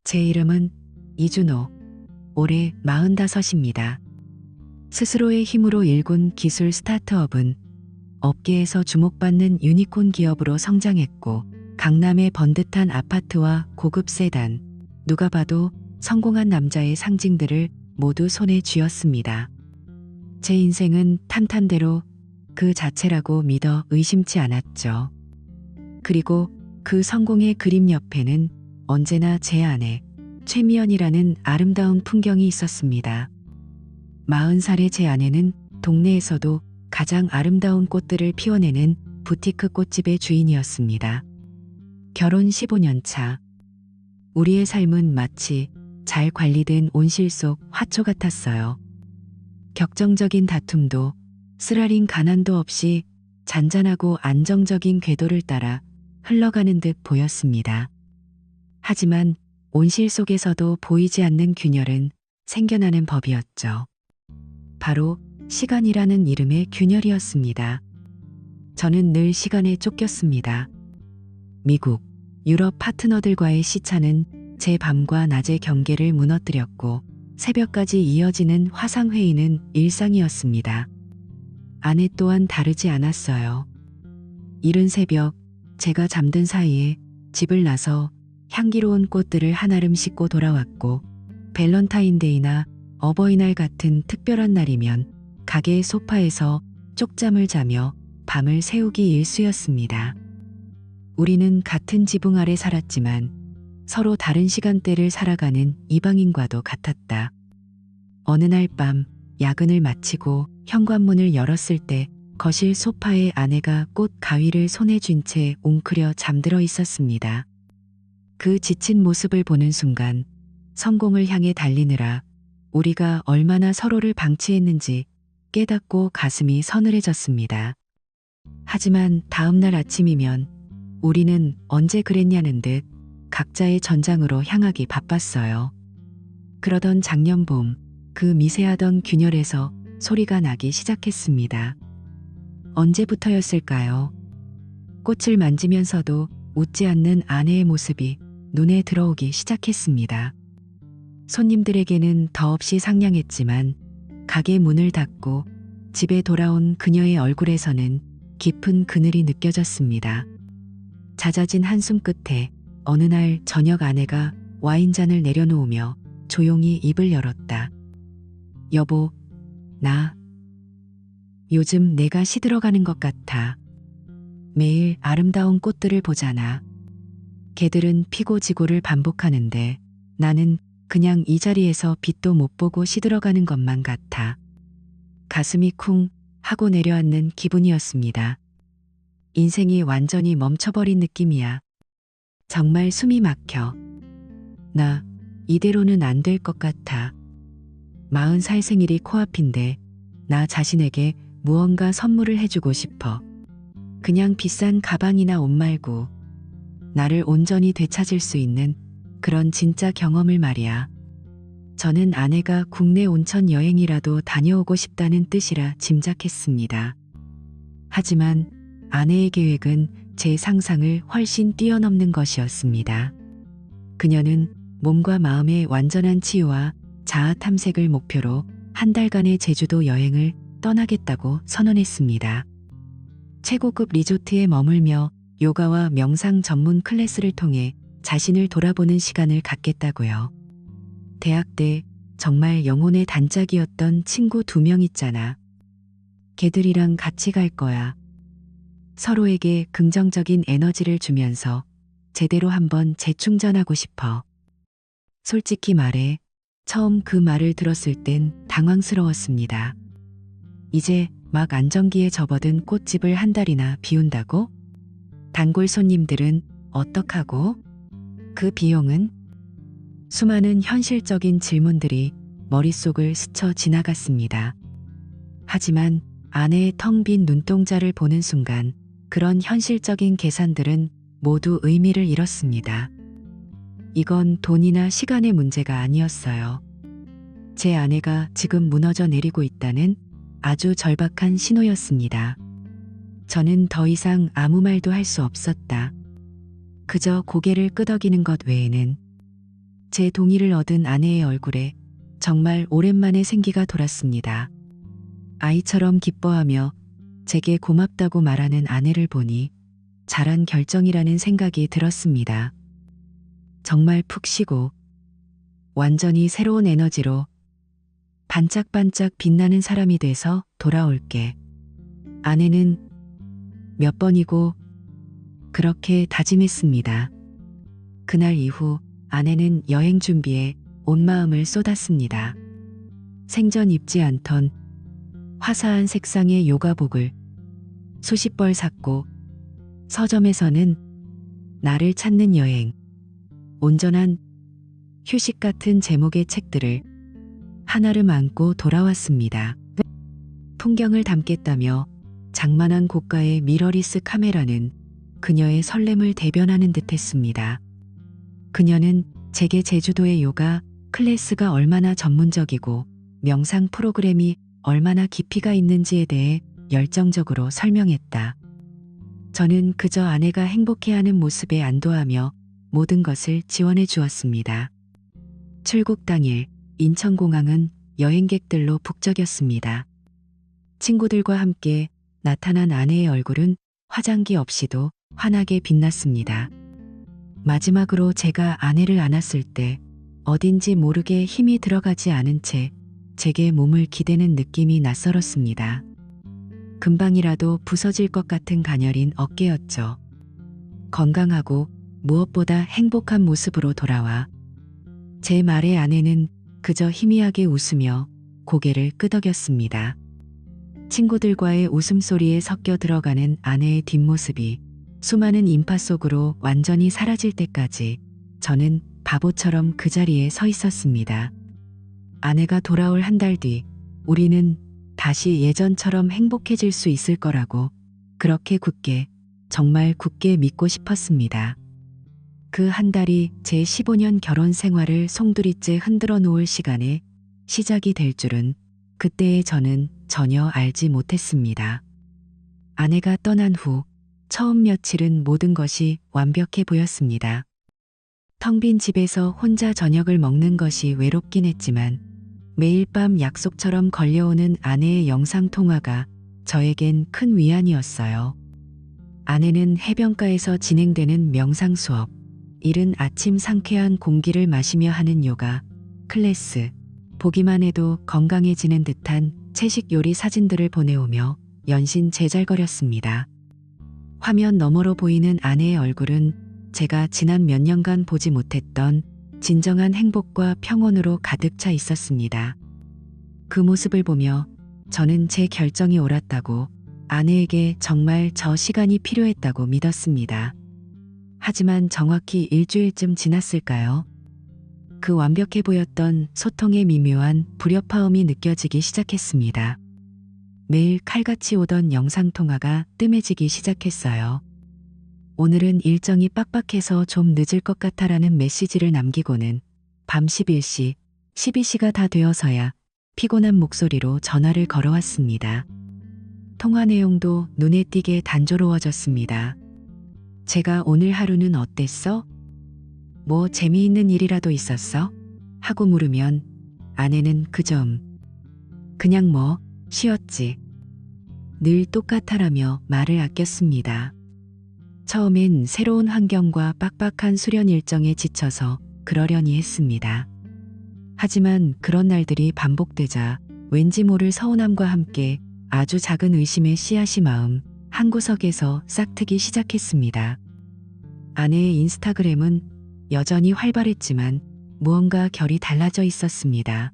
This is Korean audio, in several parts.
제 이름은 이준호, 올해 45입니다. 스스로의 힘으로 일군 기술 스타트업은 업계에서 주목받는 유니콘 기업으로 성장했고, 강남의 번듯한 아파트와 고급 세단, 누가 봐도 성공한 남자의 상징들을 모두 손에 쥐었습니다. 제 인생은 탄탄대로 그 자체라고 믿어 의심치 않았죠. 그리고 그 성공의 그림 옆에는 언제나 제 아내 최미연이라는 아름다운 풍경이 있었습니다. 40살의 제 아내는 동네에서도 가장 아름다운 꽃들을 피워내는 부티크 꽃집의 주인이었습니다. 결혼 15년 차. 우리의 삶은 마치 잘 관리된 온실 속 화초 같았어요. 격정적인 다툼도 쓰라린 가난도 없이 잔잔하고 안정적인 궤도를 따라 흘러가는 듯 보였습니다. 하지만 온실 속에서도 보이지 않는 균열은 생겨나는 법이었죠. 바로 시간이라는 이름의 균열이었습니다. 저는 늘 시간에 쫓겼습니다. 미국, 유럽 파트너들과의 시차는 제 밤과 낮의 경계를 무너뜨렸고, 새벽까지 이어지는 화상회의는 일상이었습니다. 아내 또한 다르지 않았어요. 이른 새벽, 제가 잠든 사이에 집을 나서 향기로운 꽃들을 한아름 싣고 돌아왔고, 밸런타인데이나 어버이날 같은 특별한 날이면 가게의 소파에서 쪽잠을 자며 밤을 새우기 일쑤였습니다. 우리는 같은 지붕 아래 살았지만 서로 다른 시간대를 살아가는 이방인과도 같았다. 어느 날 밤 야근을 마치고 현관문을 열었을 때 거실 소파에 아내가 꽃 가위를 손에 쥔 채 웅크려 잠들어 있었습니다. 그 지친 모습을 보는 순간 성공을 향해 달리느라 우리가 얼마나 서로를 방치했는지 깨닫고 가슴이 서늘해졌습니다. 하지만 다음 날 아침이면 우리는 언제 그랬냐는 듯 각자의 전장으로 향하기 바빴어요. 그러던 작년 봄, 그 미세하던 균열에서 소리가 나기 시작했습니다. 언제부터였을까요? 꽃을 만지면서도 웃지 않는 아내의 모습이 눈에 들어오기 시작했습니다. 손님들에게는 더없이 상냥했지만 가게 문을 닫고 집에 돌아온 그녀의 얼굴에서는 깊은 그늘이 느껴졌습니다. 잦아진 한숨 끝에 어느 날 저녁 아내가 와인잔을 내려놓으며 조용히 입을 열었다. 여보, 나 요즘 내가 시들어가는 것 같아. 매일 아름다운 꽃들을 보잖아. 개들은 피고 지고를 반복하는데 나는 그냥 이 자리에서 빛도 못 보고 시들어가는 것만 같아. 가슴이 쿵 하고 내려앉는 기분이었습니다. 인생이 완전히 멈춰버린 느낌이야. 정말 숨이 막혀. 나 이대로는 안 될 것 같아. 40살 생일이 코앞인데 나 자신에게 무언가 선물을 해주고 싶어. 그냥 비싼 가방이나 옷 말고 나를 온전히 되찾을 수 있는 그런 진짜 경험을 말이야. 저는 아내가 국내 온천 여행이라도 다녀오고 싶다는 뜻이라 짐작했습니다. 하지만 아내의 계획은 제 상상을 훨씬 뛰어넘는 것이었습니다. 그녀는 몸과 마음의 완전한 치유와 자아 탐색을 목표로 한 달간의 제주도 여행을 떠나겠다고 선언했습니다. 최고급 리조트에 머물며 요가와 명상 전문 클래스를 통해 자신을 돌아보는 시간을 갖겠다고요. 대학 때 정말 영혼의 단짝이었던 친구 2명 있잖아. 걔들이랑 같이 갈 거야. 서로에게 긍정적인 에너지를 주면서 제대로 한번 재충전하고 싶어. 솔직히 말해, 처음 그 말을 들었을 땐 당황스러웠습니다. 이제 막 안정기에 접어든 꽃집을 한 달이나 비운다고? 단골 손님들은 어떡하고? 그 비용은? 수많은 현실적인 질문들이 머릿속을 스쳐 지나갔습니다. 하지만 아내의 텅 빈 눈동자를 보는 순간 그런 현실적인 계산들은 모두 의미를 잃었습니다. 이건 돈이나 시간의 문제가 아니었어요. 제 아내가 지금 무너져 내리고 있다는 아주 절박한 신호였습니다. 저는 더 이상 아무 말도 할 수 없었다. 그저 고개를 끄덕이는 것 외에는. 제 동의를 얻은 아내의 얼굴에 정말 오랜만에 생기가 돌았습니다. 아이처럼 기뻐하며 제게 고맙다고 말하는 아내를 보니 잘한 결정이라는 생각이 들었습니다. 정말 푹 쉬고 완전히 새로운 에너지로 반짝반짝 빛나는 사람이 돼서 돌아올게. 아내는 몇 번이고 그렇게 다짐했습니다. 그날 이후 아내는 여행 준비에 온 마음을 쏟았습니다. 생전 입지 않던 화사한 색상의 요가복을 수십 벌 샀고 서점에서는 나를 찾는 여행, 온전한 휴식 같은 제목의 책들을 한아름 안고 돌아왔습니다. 풍경을 담겠다며 장만한 고가의 미러리스 카메라는 그녀의 설렘을 대변하는 듯했습니다. 그녀는 제게 제주도의 요가 클래스가 얼마나 전문적이고 명상 프로그램이 얼마나 깊이가 있는지에 대해 열정적으로 설명했다. 저는 그저 아내가 행복해하는 모습에 안도하며 모든 것을 지원해 주었습니다. 출국 당일 인천공항은 여행객들로 북적였습니다. 친구들과 함께 나타난 아내의 얼굴은 화장기 없이도 환하게 빛났습니다. 마지막으로 제가 아내를 안았을 때 어딘지 모르게 힘이 들어가지 않은 채 제게 몸을 기대는 느낌이 낯설었습니다. 금방이라도 부서질 것 같은 가녀린 어깨였죠. 건강하고 무엇보다 행복한 모습으로 돌아와 제 말에 아내는 그저 희미하게 웃으며 고개를 끄덕였습니다. 친구들과의 웃음소리에 섞여 들어가는 아내의 뒷모습이 수많은 인파 속으로 완전히 사라질 때까지 저는 바보처럼 그 자리에 서 있었습니다. 아내가 돌아올 한 달 뒤 우리는 다시 예전처럼 행복해질 수 있을 거라고 그렇게 굳게, 정말 굳게 믿고 싶었습니다. 그 한 달이 제 15년 결혼 생활을 송두리째 흔들어 놓을 시간의 시작이 될 줄은 그때의 저는 전혀 알지 못했습니다. 아내가 떠난 후 처음 며칠은 모든 것이 완벽해 보였습니다. 텅 빈 집에서 혼자 저녁을 먹는 것이 외롭긴 했지만 매일 밤 약속처럼 걸려오는 아내의 영상통화가 저에겐 큰 위안이었어요. 아내는 해변가에서 진행되는 명상 수업, 이른 아침 상쾌한 공기를 마시며 하는 요가 클래스, 보기만 해도 건강해지는 듯한 채식 요리 사진들을 보내오며 연신 제잘거렸습니다. 화면 너머로 보이는 아내의 얼굴은 제가 지난 몇 년간 보지 못했던 진정한 행복과 평온으로 가득 차 있었습니다. 그 모습을 보며 저는 제 결정이 옳았다고, 아내에게 정말 저 시간이 필요했다고 믿었습니다. 하지만 정확히 일주일쯤 지났을까요? 그 완벽해 보였던 소통의 미묘한 불협화음이 느껴지기 시작했습니다. 매일 칼같이 오던 영상통화가 뜸해지기 시작했어요. 오늘은 일정이 빡빡해서 좀 늦을 것 같아라는 메시지를 남기고는 밤 11시, 12시가 다 되어서야 피곤한 목소리로 전화를 걸어왔습니다. 통화 내용도 눈에 띄게 단조로워졌습니다. 제가 오늘 하루는 어땠어? 뭐 재미있는 일이라도 있었어? 하고 물으면 아내는 그저 그냥 뭐 쉬었지. 늘 똑같아라며 말을 아꼈습니다. 처음엔 새로운 환경과 빡빡한 수련 일정에 지쳐서 그러려니 했습니다. 하지만 그런 날들이 반복되자 왠지 모를 서운함과 함께 아주 작은 의심의 씨앗이 마음 한구석에서 싹트기 시작했습니다. 아내의 인스타그램은 여전히 활발했지만 무언가 결이 달라져 있었습니다.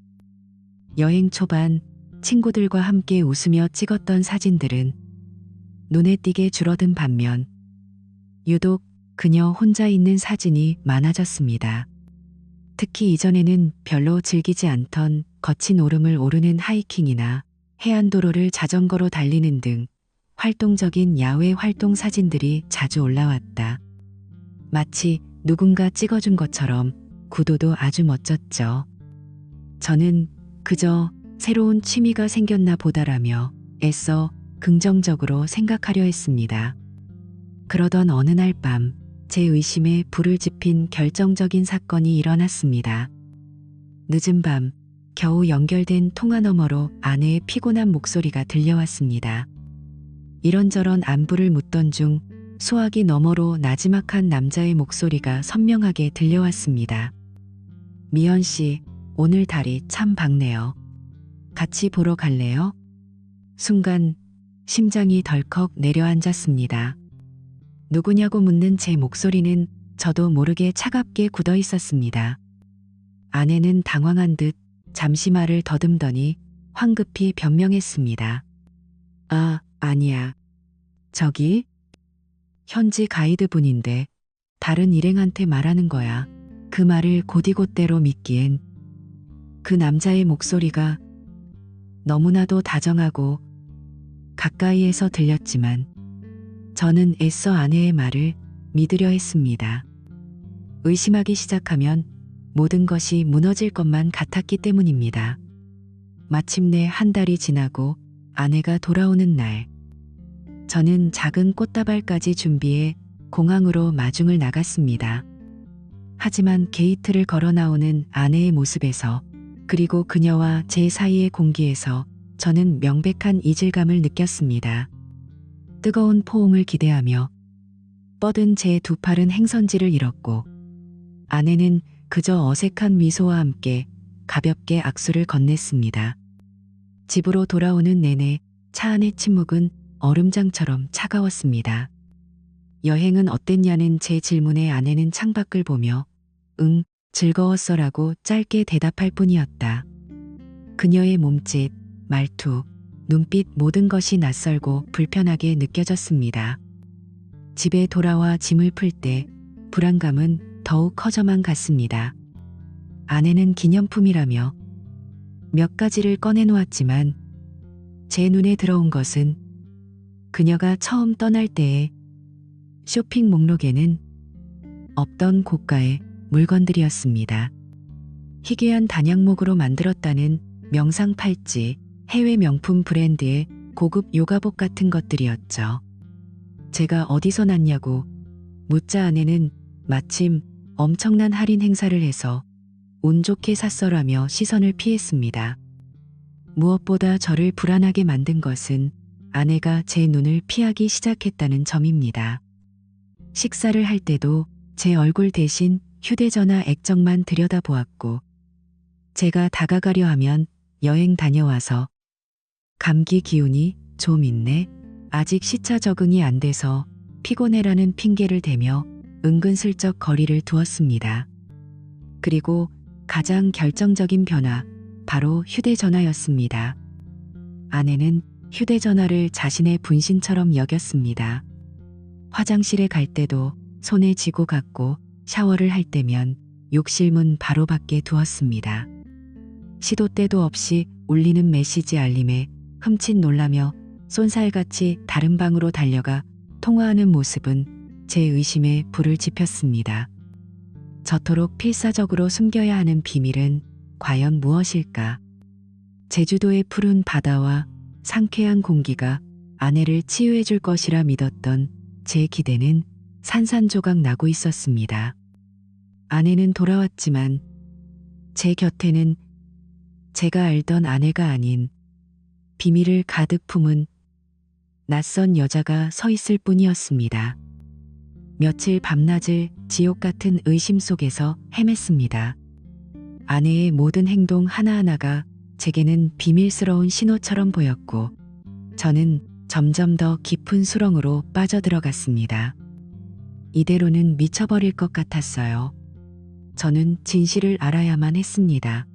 여행 초반 친구들과 함께 웃으며 찍었던 사진들은 눈에 띄게 줄어든 반면 유독 그녀 혼자 있는 사진이 많아졌습니다. 특히 이전에는 별로 즐기지 않던 거친 오름을 오르는 하이킹이나 해안도로를 자전거로 달리는 등 활동적인 야외 활동 사진들이 자주 올라왔다. 마치 누군가 찍어준 것처럼 구도도 아주 멋졌죠. 저는 그저 새로운 취미가 생겼나 보다라며 애써 긍정적으로 생각하려 했습니다. 그러던 어느 날 밤 제 의심에 불을 지핀 결정적인 사건이 일어났습니다. 늦은 밤, 겨우 연결된 통화 너머로 아내의 피곤한 목소리가 들려왔습니다. 이런저런 안부를 묻던 중 소화기 너머로 나지막한 남자의 목소리가 선명하게 들려왔습니다. 미연 씨, 오늘 달이 참 밝네요. 같이 보러 갈래요? 순간 심장이 덜컥 내려앉았습니다. 누구냐고 묻는 제 목소리는 저도 모르게 차갑게 굳어 있었습니다. 아내는 당황한 듯 잠시 말을 더듬더니 황급히 변명했습니다. 아, 아니야. 저기 현지 가이드분인데 다른 일행한테 말하는 거야. 그 말을 곧이곧대로 믿기엔 그 남자의 목소리가 너무나도 다정하고 가까이에서 들렸지만 저는 애써 아내의 말을 믿으려 했습니다. 의심하기 시작하면 모든 것이 무너질 것만 같았기 때문입니다. 마침내 한 달이 지나고 아내가 돌아오는 날, 저는 작은 꽃다발까지 준비해 공항으로 마중을 나갔습니다. 하지만 게이트를 걸어 나오는 아내의 모습에서 그리고 그녀와 제 사이의 공기에서 저는 명백한 이질감을 느꼈습니다. 뜨거운 포옹을 기대하며 뻗은 제 두 팔은 행선지를 잃었고 아내는 그저 어색한 미소와 함께 가볍게 악수를 건넸습니다. 집으로 돌아오는 내내 차 안의 침묵은 얼음장처럼 차가웠습니다. 여행은 어땠냐는 제 질문에 아내는 창밖을 보며 응, 즐거웠어라고 짧게 대답할 뿐이었다. 그녀의 몸짓, 말투, 눈빛 모든 것이 낯설고 불편하게 느껴졌습니다. 집에 돌아와 짐을 풀 때 불안감은 더욱 커져만 갔습니다. 아내는 기념품이라며 몇 가지를 꺼내놓았지만 제 눈에 들어온 것은 그녀가 처음 떠날 때의 쇼핑 목록에는 없던 고가의 물건들이었습니다. 희귀한 단양목으로 만들었다는 명상 팔찌, 해외 명품 브랜드의 고급 요가복 같은 것들이었죠. 제가 어디서 났냐고 묻자 아내는 마침 엄청난 할인 행사를 해서 운 좋게 샀어라며 시선을 피했습니다. 무엇보다 저를 불안하게 만든 것은 아내가 제 눈을 피하기 시작했다는 점입니다. 식사를 할 때도 제 얼굴 대신 휴대전화 액정만 들여다보았고 제가 다가가려 하면 여행 다녀와서 감기 기운이 좀 있네. 아직 시차 적응이 안 돼서 피곤해라는 핑계를 대며 은근슬쩍 거리를 두었습니다. 그리고 가장 결정적인 변화, 바로 휴대전화였습니다. 아내는 휴대전화를 자신의 분신처럼 여겼습니다. 화장실에 갈 때도 손에 쥐고 갔고 샤워를 할 때면 욕실문 바로 밖에 두었습니다. 시도 때도 없이 울리는 메시지 알림에 흠칫 놀라며 쏜살같이 다른 방으로 달려가 통화하는 모습은 제 의심에 불을 지폈습니다. 저토록 필사적으로 숨겨야 하는 비밀은 과연 무엇일까? 제주도의 푸른 바다와 상쾌한 공기가 아내를 치유해 줄 것이라 믿었던 제 기대는 산산조각 나고 있었습니다. 아내는 돌아왔지만 제 곁에는 제가 알던 아내가 아닌 비밀을 가득 품은 낯선 여자가 서 있을 뿐이었습니다. 며칠 밤낮을 지옥 같은 의심 속에서 헤맸습니다. 아내의 모든 행동 하나하나가 제게는 비밀스러운 신호처럼 보였고 저는 점점 더 깊은 수렁으로 빠져들어갔습니다. 이대로는 미쳐버릴 것 같았어요. 저는 진실을 알아야만 했습니다.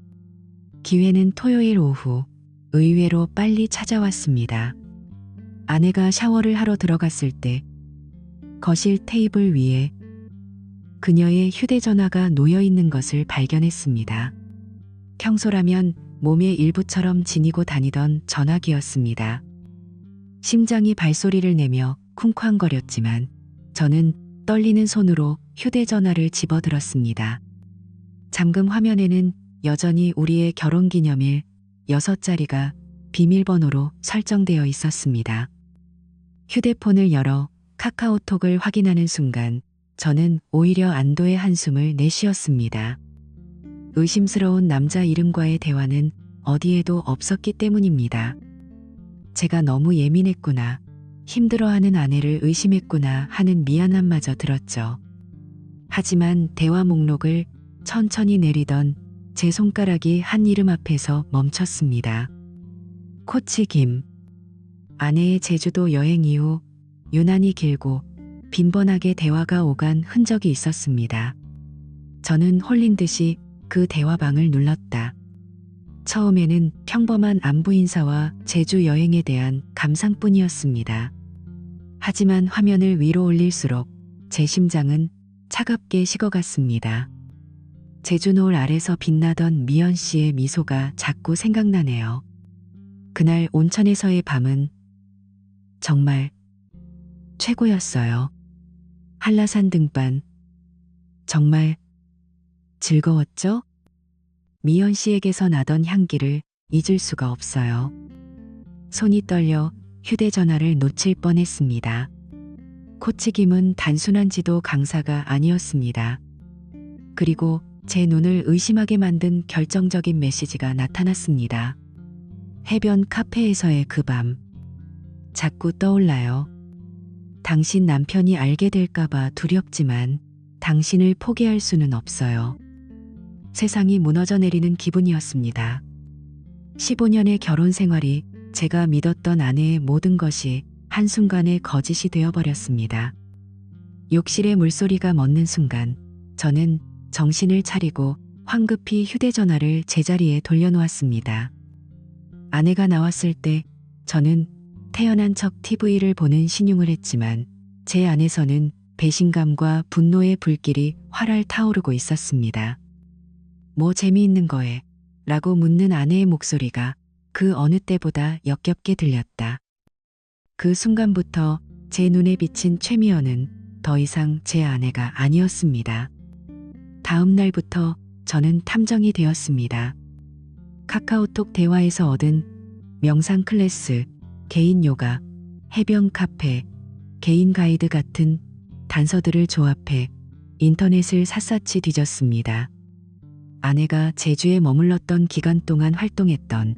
기회는 토요일 오후 의외로 빨리 찾아왔습니다. 아내가 샤워를 하러 들어갔을 때 거실 테이블 위에 그녀의 휴대전화가 놓여 있는 것을 발견했습니다. 평소라면 몸의 일부처럼 지니고 다니던 전화기였습니다. 심장이 발소리를 내며 쿵쾅거렸지만 저는 떨리는 손으로 휴대전화를 집어들었습니다. 잠금 화면에는 여전히 우리의 결혼기념일 6자리가 비밀번호로 설정되어 있었습니다. 휴대폰을 열어 카카오톡을 확인하는 순간 저는 오히려 안도의 한숨을 내쉬었습니다. 의심스러운 남자 이름과의 대화는 어디에도 없었기 때문입니다. 제가 너무 예민했구나, 힘들어하는 아내를 의심했구나 하는 미안함마저 들었죠. 하지만 대화 목록을 천천히 내리던 제 손가락이 한 이름 앞에서 멈췄습니다. 코치 김. 아내의 제주도 여행 이후 유난히 길고 빈번하게 대화가 오간 흔적이 있었습니다. 저는 홀린 듯이 그 대화방을 눌렀다. 처음에는 평범한 안부 인사와 제주 여행에 대한 감상뿐이었습니다. 하지만 화면을 위로 올릴수록 제 심장은 차갑게 식어갔습니다. 제주 노을 아래서 빛나던 미연 씨의 미소가 자꾸 생각나네요. 그날 온천에서의 밤은 정말 최고였어요. 한라산 등반 정말 즐거웠죠? 미연 씨에게서 나던 향기를 잊을 수가 없어요. 손이 떨려 휴대전화를 놓칠 뻔했습니다. 코치 김은 단순한 지도 강사가 아니었습니다. 그리고 제 눈을 의심하게 만든 결정적인 메시지가 나타났습니다. 해변 카페에서의 그 밤. 자꾸 떠올라요. 당신 남편이 알게 될까봐 두렵지만 당신을 포기할 수는 없어요. 세상이 무너져 내리는 기분이었습니다. 15년의 결혼 생활이 제가 믿었던 아내의 모든 것이 한순간에 거짓이 되어버렸습니다. 욕실의 물소리가 멎는 순간 저는 정신을 차리고 황급히 휴대전화를 제자리에 돌려놓았습니다. 아내가 나왔을 때 저는 태연한 척 TV를 보는 신용을 했지만 제 안에서는 배신감과 분노의 불길이 활활 타오르고 있었습니다. 뭐 재미있는 거에? 라고 묻는 아내의 목소리가 그 어느 때보다 역겹게 들렸다. 그 순간부터 제 눈에 비친 최미연은 더 이상 제 아내가 아니었습니다. 다음 날부터 저는 탐정이 되었습니다. 카카오톡 대화에서 얻은 명상 클래스, 개인 요가, 해변 카페, 개인 가이드 같은 단서들을 조합해 인터넷을 샅샅이 뒤졌습니다. 아내가 제주에 머물렀던 기간 동안 활동했던,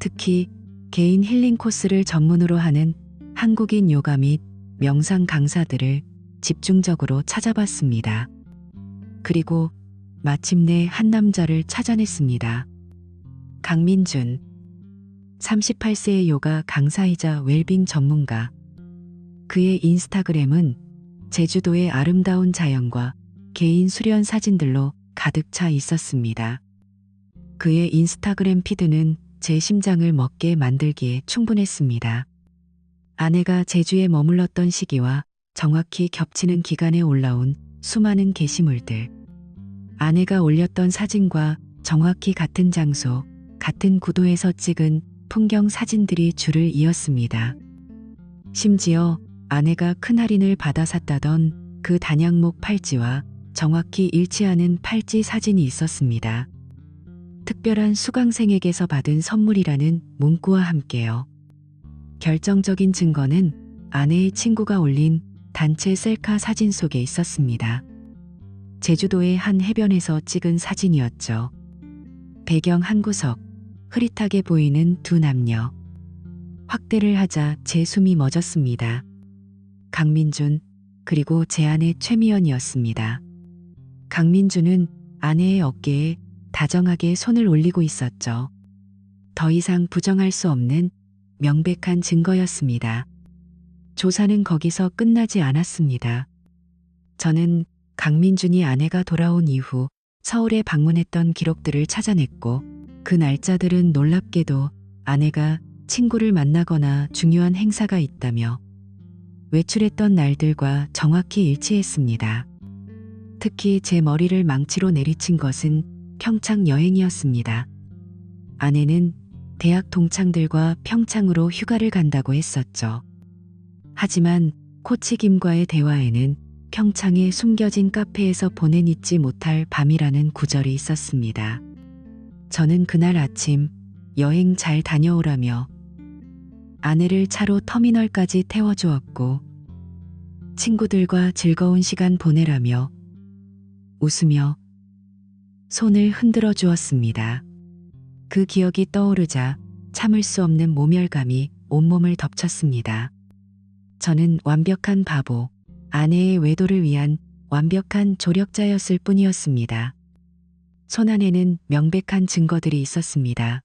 특히 개인 힐링 코스를 전문으로 하는 한국인 요가 및 명상 강사들을 집중적으로 찾아봤습니다. 그리고 마침내 한 남자를 찾아냈습니다. 강민준. 38세의 요가 강사이자 웰빙 전문가. 그의 인스타그램은 제주도의 아름다운 자연과 개인 수련 사진들로 가득 차 있었습니다. 그의 인스타그램 피드는 제 심장을 먹게 만들기에 충분했습니다. 아내가 제주에 머물렀던 시기와 정확히 겹치는 기간에 올라온 수많은 게시물들. 아내가 올렸던 사진과 정확히 같은 장소, 같은 구도에서 찍은 풍경 사진들이 줄을 이었습니다. 심지어 아내가 큰 할인을 받아 샀다던 그 단양목 팔찌와 정확히 일치하는 팔찌 사진이 있었습니다. 특별한 수강생에게서 받은 선물이라는 문구와 함께요. 결정적인 증거는 아내의 친구가 올린 단체 셀카 사진 속에 있었습니다. 제주도의 한 해변에서 찍은 사진이었죠. 배경 한 구석, 흐릿하게 보이는 두 남녀. 확대를 하자 제 숨이 멎었습니다. 강민준, 그리고 제 아내 최미연이었습니다. 강민준은 아내의 어깨에 다정하게 손을 올리고 있었죠. 더 이상 부정할 수 없는 명백한 증거였습니다. 조사는 거기서 끝나지 않았습니다. 저는 강민준이 아내가 돌아온 이후 서울에 방문했던 기록들을 찾아냈고, 그 날짜들은 놀랍게도 아내가 친구를 만나거나 중요한 행사가 있다며 외출했던 날들과 정확히 일치했습니다. 특히 제 머리를 망치로 내리친 것은 평창 여행이었습니다. 아내는 대학 동창들과 평창으로 휴가를 간다고 했었죠. 하지만 코치 김과의 대화에는 평창의 숨겨진 카페에서 보낸 잊지 못할 밤이라는 구절이 있었습니다. 저는 그날 아침 여행 잘 다녀오라며 아내를 차로 터미널까지 태워주었고, 친구들과 즐거운 시간 보내라며 웃으며 손을 흔들어 주었습니다. 그 기억이 떠오르자 참을 수 없는 모멸감이 온몸을 덮쳤습니다. 저는 완벽한 바보, 아내의 외도를 위한 완벽한 조력자였을 뿐이었습니다. 손안에는 명백한 증거들이 있었습니다.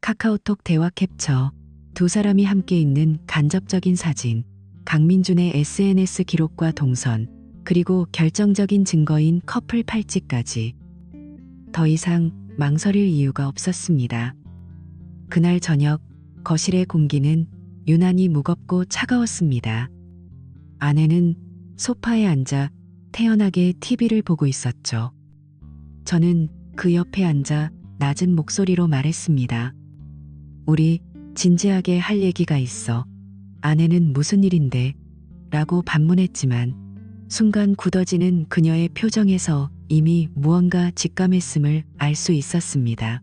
카카오톡 대화 캡처, 두 사람이 함께 있는 간접적인 사진, 강민준의 SNS 기록과 동선, 그리고 결정적인 증거인 커플 팔찌까지. 더 이상 망설일 이유가 없었습니다. 그날 저녁 거실의 공기는 유난히 무겁고 차가웠습니다. 아내는 소파에 앉아 태연하게 TV를 보고 있었죠. 저는 그 옆에 앉아 낮은 목소리로 말했습니다. 우리 진지하게 할 얘기가 있어. 아내는 무슨 일인데? 라고 반문했지만 순간 굳어지는 그녀의 표정에서 이미 무언가 직감했음을 알 수 있었습니다.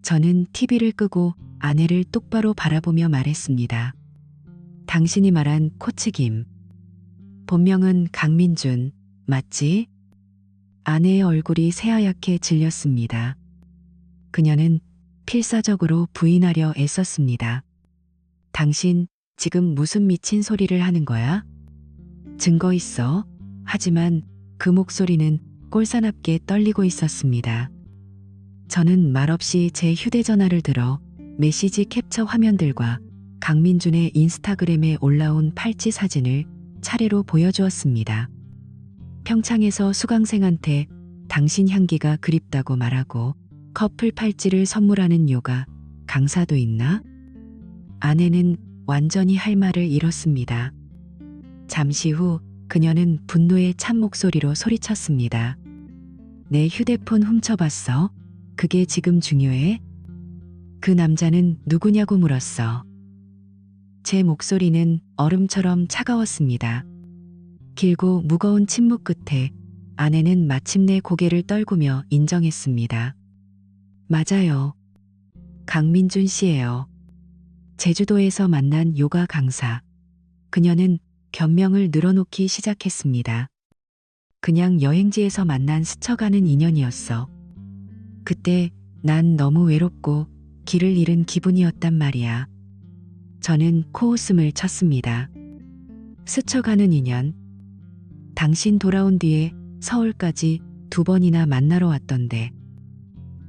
저는 TV를 끄고 아내를 똑바로 바라보며 말했습니다. 당신이 말한 코치김. 본명은 강민준, 맞지? 아내의 얼굴이 새하얗게 질렸습니다. 그녀는 필사적으로 부인하려 애썼습니다. 당신 지금 무슨 미친 소리를 하는 거야? 증거 있어? 하지만 그 목소리는 꼴사납게 떨리고 있었습니다. 저는 말없이 제 휴대전화를 들어 메시지 캡처 화면들과 강민준의 인스타그램에 올라온 팔찌 사진을 차례로 보여주었습니다. 평창에서 수강생한테 당신 향기가 그립다고 말하고 커플 팔찌를 선물하는 요가 강사도 있나? 아내는 완전히 할 말을 잃었습니다. 잠시 후 그녀는 분노의 찬 목소리로 소리쳤습니다. 내 휴대폰 훔쳐봤어? 그게 지금 중요해? 그 남자는 누구냐고 물었어. 제 목소리는 얼음처럼 차가웠습니다. 길고 무거운 침묵 끝에 아내는 마침내 고개를 떨구며 인정했습니다. 맞아요. 강민준 씨예요. 제주도에서 만난 요가 강사. 그녀는 변명을 늘어놓기 시작했습니다. 그냥 여행지에서 만난 스쳐가는 인연이었어. 그때 난 너무 외롭고 길을 잃은 기분이었단 말이야. 저는 코웃음을 쳤습니다. 스쳐가는 인연. 당신 돌아온 뒤에 서울까지 2번이나 만나러 왔던데.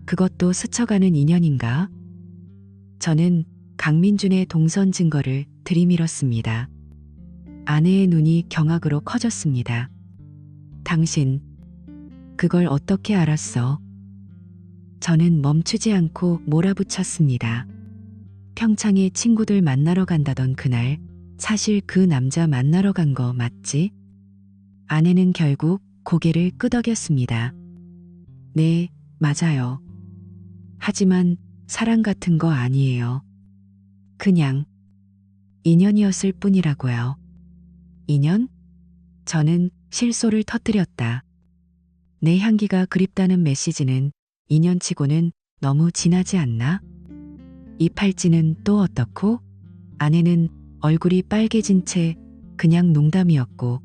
그것도 스쳐가는 인연인가? 저는 강민준의 동선 증거를 들이밀었습니다. 아내의 눈이 경악으로 커졌습니다. 당신, 그걸 어떻게 알았어? 저는 멈추지 않고 몰아붙였습니다. 평창에 친구들 만나러 간다던 그날, 사실 그 남자 만나러 간 거 맞지? 아내는 결국 고개를 끄덕였습니다. 네, 맞아요. 하지만 사랑 같은 거 아니에요. 그냥 인연이었을 뿐이라고요. 인연? 저는 실소를 터뜨렸다. 내 향기가 그립다는 메시지는 인연치고는 너무 진하지 않나? 이 팔찌는 또 어떻고? 아내는 얼굴이 빨개진 채 그냥 농담이었고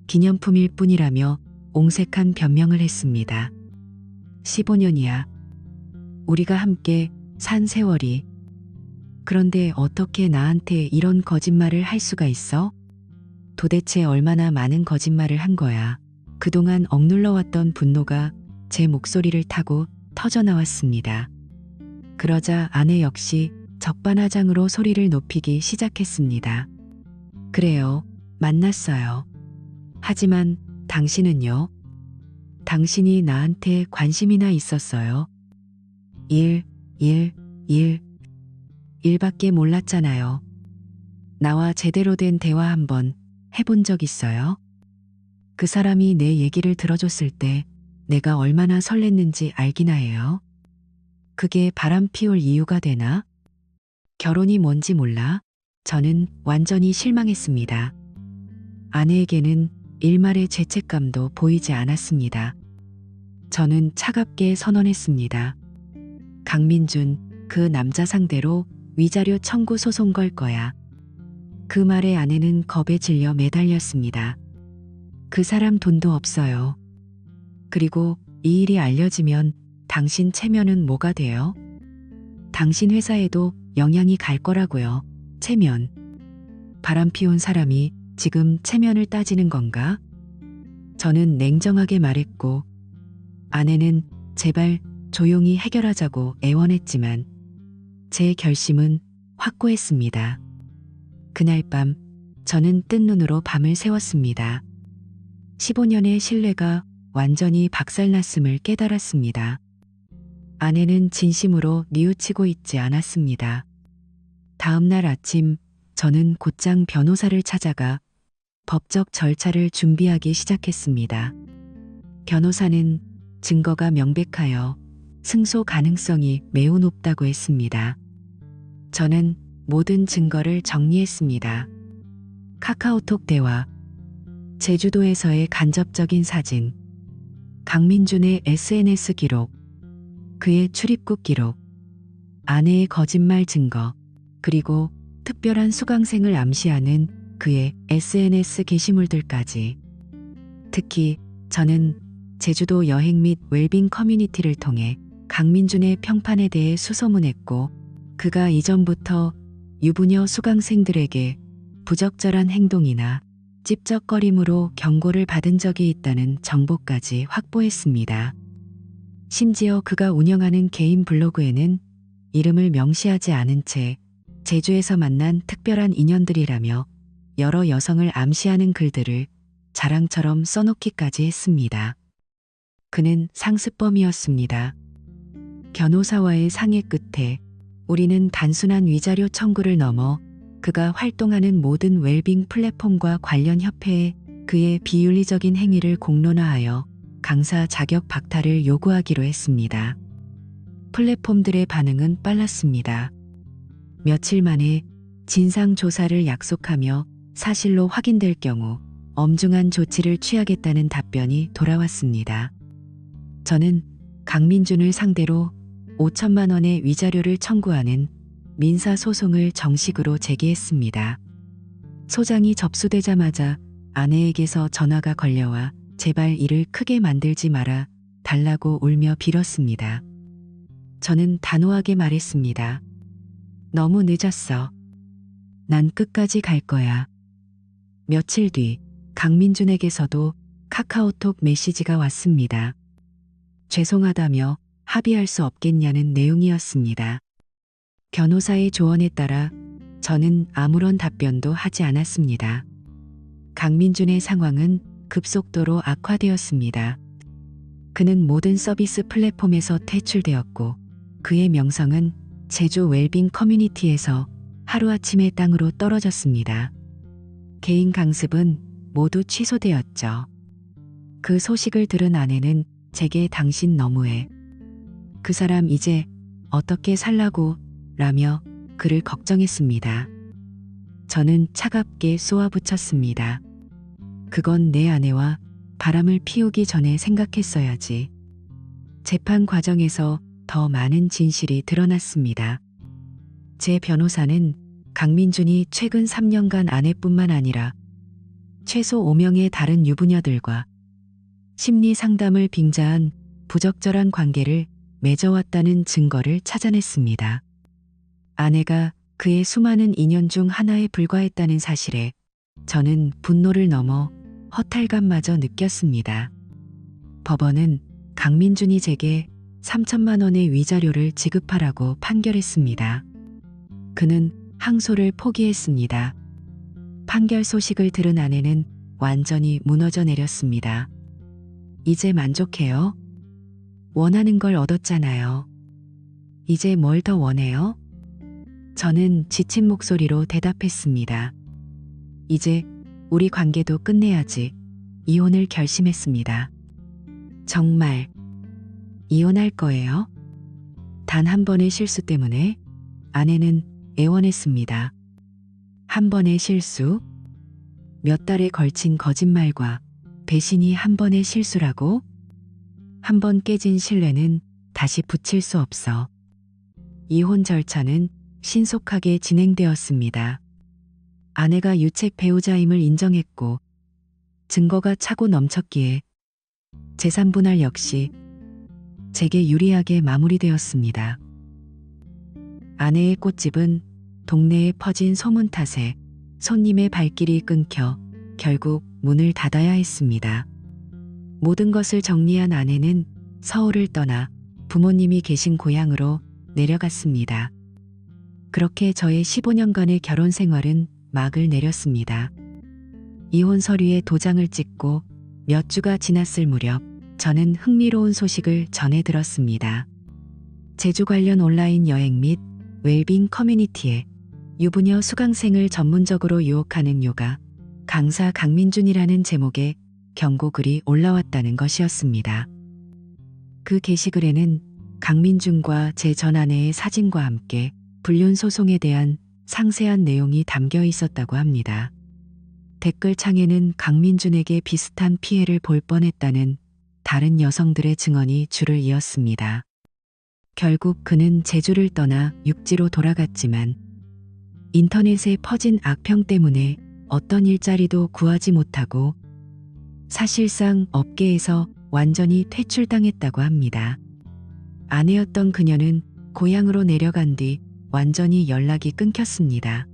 기념품일 뿐이라며 옹색한 변명을 했습니다. 15년이야. 우리가 함께 산 세월이. 그런데 어떻게 나한테 이런 거짓말을 할 수가 있어? 도대체 얼마나 많은 거짓말을 한 거야. 그동안 억눌러왔던 분노가 제 목소리를 타고 터져나왔습니다. 그러자 아내 역시 적반하장으로 소리를 높이기 시작했습니다. 그래요, 만났어요. 하지만 당신은요? 당신이 나한테 관심이나 있었어요? 일밖에 몰랐잖아요. 나와 제대로 된 대화 한번 해본 적 있어요? 그 사람이 내 얘기를 들어줬을 때 내가 얼마나 설렜는지 알기나 해요. 그게 바람 피울 이유가 되나? 결혼이 뭔지 몰라? 저는 완전히 실망했습니다. 아내에게는 일말의 죄책감도 보이지 않았습니다. 저는 차갑게 선언했습니다. 강민준, 그 남자 상대로 위자료 청구 소송 걸 거야. 그 말에 아내는 겁에 질려 매달렸습니다. 그 사람 돈도 없어요. 그리고 이 일이 알려지면 당신 체면은 뭐가 돼요? 당신 회사에도 영향이 갈 거라고요. 체면. 바람 피운 사람이 지금 체면을 따지는 건가? 저는 냉정하게 말했고 아내는 제발 조용히 해결하자고 애원했지만 제 결심은 확고했습니다. 그날 밤 저는 뜬 눈으로 밤을 새웠습니다. 15년의 신뢰가 완전히 박살났음을 깨달았습니다. 아내는 진심으로 뉘우치고 있지 않았습니다. 다음 날 아침 저는 곧장 변호사를 찾아가 법적 절차를 준비하기 시작했습니다. 변호사는 증거가 명백하여 승소 가능성이 매우 높다고 했습니다. 저는 모든 증거를 정리했습니다. 카카오톡 대화, 제주도에서의 간접적인 사진, 강민준의 SNS 기록, 그의 출입국 기록, 아내의 거짓말 증거, 그리고 특별한 수강생을 암시하는 그의 SNS 게시물들까지. 특히 저는 제주도 여행 및 웰빙 커뮤니티를 통해 강민준의 평판에 대해 수소문했고 그가 이전부터 유부녀 수강생들에게 부적절한 행동이나 찝쩍거림으로 경고를 받은 적이 있다는 정보까지 확보했습니다. 심지어 그가 운영하는 개인 블로그에는 이름을 명시하지 않은 채 제주에서 만난 특별한 인연들이라며 여러 여성을 암시하는 글들을 자랑처럼 써놓기까지 했습니다. 그는 상습범이었습니다. 변호사와의 상의 끝에 우리는 단순한 위자료 청구를 넘어 그가 활동하는 모든 웰빙 플랫폼과 관련 협회에 그의 비윤리적인 행위를 공론화하여 강사 자격 박탈을 요구하기로 했습니다. 플랫폼들의 반응은 빨랐습니다. 며칠 만에 진상조사를 약속하며 사실로 확인될 경우 엄중한 조치를 취하겠다는 답변이 돌아왔습니다. 저는 강민준을 상대로 5천만 원의 위자료를 청구하는 민사소송을 정식으로 제기했습니다. 소장이 접수되자마자 아내에게서 전화가 걸려와 제발 일을 크게 만들지 마라 달라고 울며 빌었습니다. 저는 단호하게 말했습니다. 너무 늦었어. 난 끝까지 갈 거야. 며칠 뒤 강민준에게서도 카카오톡 메시지가 왔습니다. 죄송하다며 합의할 수 없겠냐는 내용이었습니다. 변호사의 조언에 따라 저는 아무런 답변도 하지 않았습니다. 강민준의 상황은 급속도로 악화되었습니다. 그는 모든 서비스 플랫폼에서 퇴출되었고 그의 명성은 제주 웰빙 커뮤니티에서 하루아침에 땅으로 떨어졌습니다. 개인 강습은 모두 취소되었죠. 그 소식을 들은 아내는 제게 당신 너무해. 그 사람 이제 어떻게 살라고 라며 그를 걱정했습니다. 저는 차갑게 쏘아붙였습니다. 그건 내 아내와 바람을 피우기 전에 생각했어야지. 재판 과정에서 더 많은 진실이 드러났습니다. 제 변호사는 강민준이 최근 3년간 아내뿐만 아니라 최소 5명의 다른 유부녀들과 심리 상담을 빙자한 부적절한 관계를 맺어왔다는 증거를 찾아냈습니다. 아내가 그의 수많은 인연 중 하나에 불과했다는 사실에 저는 분노를 넘어 허탈감마저 느꼈습니다. 법원은 강민준이 제게 3천만 원의 위자료를 지급하라고 판결했습니다. 그는 항소를 포기했습니다. 판결 소식을 들은 아내는 완전히 무너져 내렸습니다. 이제 만족해요? 원하는 걸 얻었잖아요. 이제 뭘 더 원해요? 저는 지친 목소리로 대답했습니다. 이제 우리 관계도 끝내야지. 이혼을 결심했습니다. 정말 이혼할 거예요? 단 한 번의 실수 때문에? 아내는 애원했습니다. 한 번의 실수? 몇 달에 걸친 거짓말과 배신이 한 번의 실수라고? 한 번 깨진 신뢰는 다시 붙일 수 없어. 이혼 절차는 신속하게 진행되었습니다. 아내가 유책 배우자임을 인정했고 증거가 차고 넘쳤기에 재산 분할 역시 제게 유리하게 마무리되었습니다. 아내의 꽃집은 동네에 퍼진 소문 탓에 손님의 발길이 끊겨 결국 문을 닫아야 했습니다. 모든 것을 정리한 아내는 서울을 떠나 부모님이 계신 고향으로 내려갔습니다. 그렇게 저의 15년간의 결혼 생활은 막을 내렸습니다. 이혼 서류에 도장을 찍고 몇 주가 지났을 무렵 저는 흥미로운 소식을 전해 들었습니다. 제주 관련 온라인 여행 및 웰빙 커뮤니티에 유부녀 수강생을 전문적으로 유혹하는 요가 강사 강민준이라는 제목의 경고글이 올라왔다는 것이었습니다. 그 게시글에는 강민준과 제 전 아내의 사진과 함께 불륜 소송에 대한 상세한 내용이 담겨 있었다고 합니다. 댓글창에는 강민준에게 비슷한 피해를 볼 뻔했다는 다른 여성들의 증언이 줄을 이었습니다. 결국 그는 제주를 떠나 육지로 돌아갔지만 인터넷에 퍼진 악평 때문에 어떤 일자리도 구하지 못하고 사실상 업계에서 완전히 퇴출당했다고 합니다. 아내였던 그녀는 고향으로 내려간 뒤 완전히 연락이 끊겼습니다.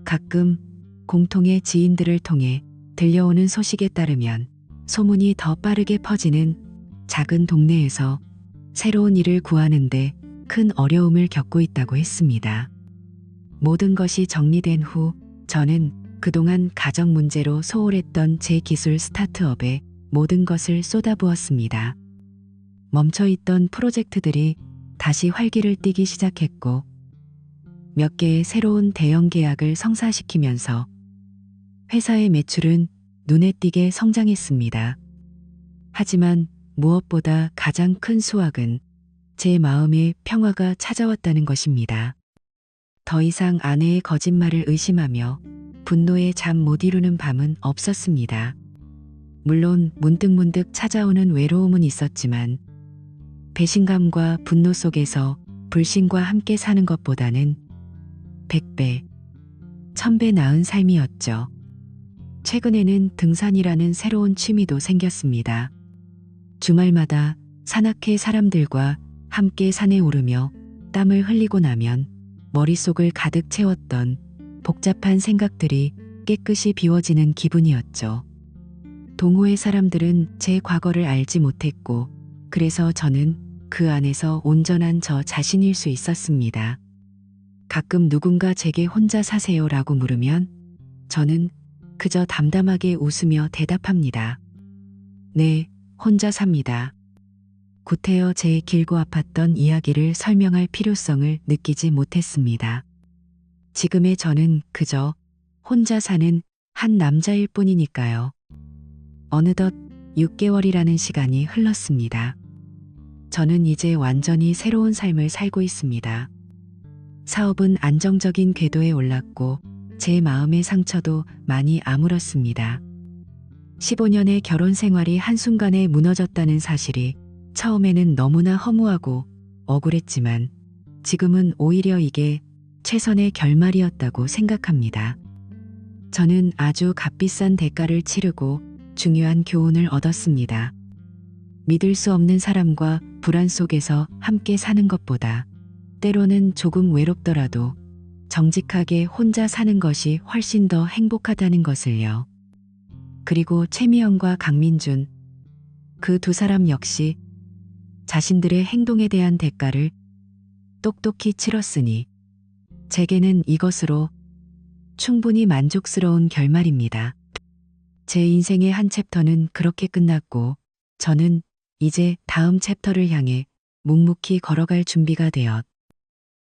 가끔 공통의 지인들을 통해 들려오는 소식에 따르면 소문이 더 빠르게 퍼지는 작은 동네에서 새로운 일을 구하는데 큰 어려움을 겪고 있다고 했습니다. 모든 것이 정리된 후 저는 그동안 가정 문제로 소홀했던 제 기술 스타트업에 모든 것을 쏟아부었습니다. 멈춰있던 프로젝트들이 다시 활기를 띠기 시작했고 몇 개의 새로운 대형 계약을 성사시키면서 회사의 매출은 눈에 띄게 성장했습니다. 하지만 무엇보다 가장 큰 수확은 제 마음에 평화가 찾아왔다는 것입니다. 더 이상 아내의 거짓말을 의심하며 분노에 잠 못 이루는 밤은 없었습니다. 물론 문득문득 찾아오는 외로움은 있었지만 배신감과 분노 속에서 불신과 함께 사는 것보다는 100배, 1000배 나은 삶이었죠. 최근에는 등산이라는 새로운 취미도 생겼습니다. 주말마다 산악회 사람들과 함께 산에 오르며 땀을 흘리고 나면 머릿속을 가득 채웠던 복잡한 생각들이 깨끗이 비워지는 기분이었죠. 동호회 사람들은 제 과거를 알지 못했고 그래서 저는 그 안에서 온전한 저 자신일 수 있었습니다. 가끔 누군가 제게 혼자 사세요라고 물으면 저는 그저 담담하게 웃으며 대답합니다. 네, 혼자 삽니다. 구태여 제 길고 아팠던 이야기를 설명할 필요성을 느끼지 못했습니다. 지금의 저는 그저 혼자 사는 한 남자일 뿐이니까요. 어느덧 6개월이라는 시간이 흘렀습니다. 저는 이제 완전히 새로운 삶을 살고 있습니다. 사업은 안정적인 궤도에 올랐고 제 마음의 상처도 많이 아물었습니다. 15년의 결혼 생활이 한순간에 무너졌다는 사실이 처음에는 너무나 허무하고 억울했지만 지금은 오히려 이게 최선의 결말이었다고 생각합니다. 저는 아주 값비싼 대가를 치르고 중요한 교훈을 얻었습니다. 믿을 수 없는 사람과 불안 속에서 함께 사는 것보다 때로는 조금 외롭더라도 정직하게 혼자 사는 것이 훨씬 더 행복하다는 것을요. 그리고 최미영과 강민준, 그 두 사람 역시 자신들의 행동에 대한 대가를 똑똑히 치렀으니 제게는 이것으로 충분히 만족스러운 결말입니다. 제 인생의 한 챕터는 그렇게 끝났고 저는 이제 다음 챕터를 향해 묵묵히 걸어갈 준비가 되었